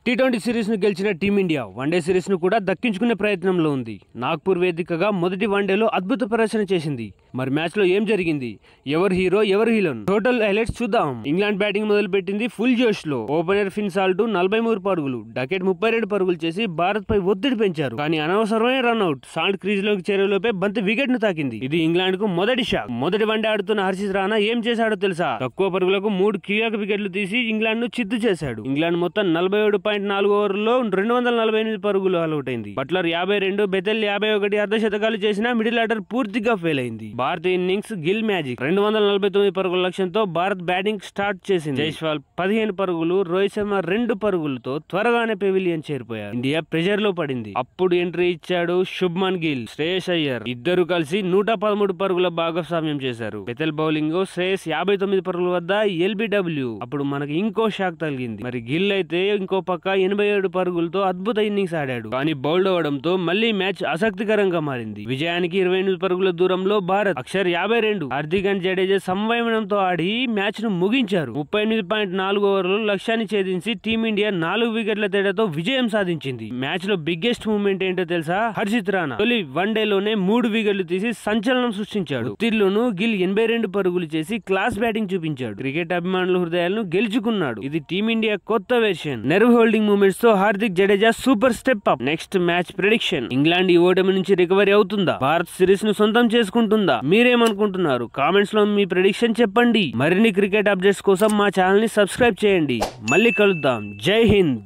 T20 series ను గెలిచిన team India one day series ను కూడా దక్కించుకునే ప్రయత్నంలో ఉంది. నాగ్పూర్ వేదికగా మొదటి వన్డేలో అద్భుత ప్రదర్శన చేసింది. మరి మ్యాచ్ లో ఏం జరిగింది, ఎవరు హీరో ఎవరు హీరోన్, టోటల్ హైలైట్స్ చూద్దాం. ఇంగ్లాండ్ బ్యాటింగ్ మొదలు పెట్టింది ఫుల్ జోష్ లో. ఓపెనర్ ఫిన్ సాల్ట్ 43 పరుగులు, డకెట్ 32 పరుగులు చేసి భారత్ పై ఒత్తిడి పెంచారు. కానీ అనవసరమైన రన్అట్. సాల్ట్ క్రీజ్ లోకి చేరేలోపే బంతి వికెట్ ను తాకింది. ఇది ఇంగ్లాండ్ కు మొదటి షాక్. మొదటి వన్డే ఆడుతున్న హర్షిత్ రాణా ఏం చేశాడో తెలుసా? తక్కువ పరుగులకు 3 కీలక వికెట్లు తీసి ఇంగ్లాండ్ ను చిత్తు చేశాడు. ఇంగ్లాండ్ మొత్తం 47.4 ఓవర్లలో 248 పరుగులు అవుట్ అయింది. బట్లర్ 52, బెతెల్ 51 అర్ధశతకాలు చేసినా మిడిల్ ఆర్డర్ పూర్తిగా ఫెయిల్ అయింది. భారత ఇన్నింగ్స్ గిల్ మ్యాజిక్. 249 పరుగుల లక్ష్యంతో భారత్ బ్యాటింగ్ స్టార్ట్ చేసింది. జైస్వాల్ 15 పరుగులు, రోహిత్ శర్మ 2 పరుగులతో త్వరగానే పెవిలియన్ చేరిపోయారు. ఇండియా ప్రెజర్ లో పడింది. అప్పుడు ఎంట్రీ ఇచ్చాడు శుభ్మన్ గిల్, శ్రేయస్ అయ్యర్. ఇద్దరు కలిసి 113 పరుగుల భాగస్వామ్యం చేశారు. బెతెల్ బౌలింగ్, శ్రేయస్ 59 పరుగుల వద్ద ఎల్బిడబ్ల్యూ. అప్పుడు మనకి ఇంకో షాక్ తగిలింది. మరి గిల్ అయితే ఇంకో పక్క 87 పరుగులతో అద్భుత ఇన్నింగ్స్ ఆడాడు. కానీ బౌల్డ్ అవడంతో మళ్లీ మ్యాచ్ ఆసక్తికరంగా మారింది. విజయానికి 28 పరుగుల దూరంలో భారత్. అక్షర్ 52, హార్దిక్ అండ్ జడేజా సంవయనంతో ఆడి మ్యాచ్ ను ముగించారు. 38.4 ఓవర్లు లక్ష్యాన్ని ఛేదించి టీమిండియా 4 వికెట్ల తేడాతో విజయం సాధించింది. మ్యాచ్ లో బిగ్గెస్ట్ మూమెంట్ ఏంటో తెలుసా? హర్షిత్ రాణా తొలి వన్డేలోనే 3 వికెట్లు తీసి సంచలనం సృష్టించాడు. ఒత్తిడిలోనూ గిల్ 82 పరుగులు చేసి క్లాస్ బ్యాటింగ్ చూపించాడు. క్రికెట్ అభిమానుల హృదయాలను గెలుచుకున్నాడు. ఇది టీమిండియా కొత్త వెర్షన్. నెర్వ్ హోల్డింగ్ మూమెంట్స్ తో Hardik, Jadeja super step up. Next match prediction. England ఈ ఓటమి నుంచి రికవరీ అవుతుందా? భారత్ సిరీస్ ను సొంతం చేసుకుంటుందా? మీరేమనుకుంటున్నారు? కామెంట్స్ లో మీ ప్రెడిక్షన్ చెప్పండి. మరిన్ని క్రికెట్ అప్డేట్స్ కోసం మా ఛానల్ ని సబ్స్క్రైబ్ చేయండి. మళ్ళీ కలుద్దాం. జై హింద్.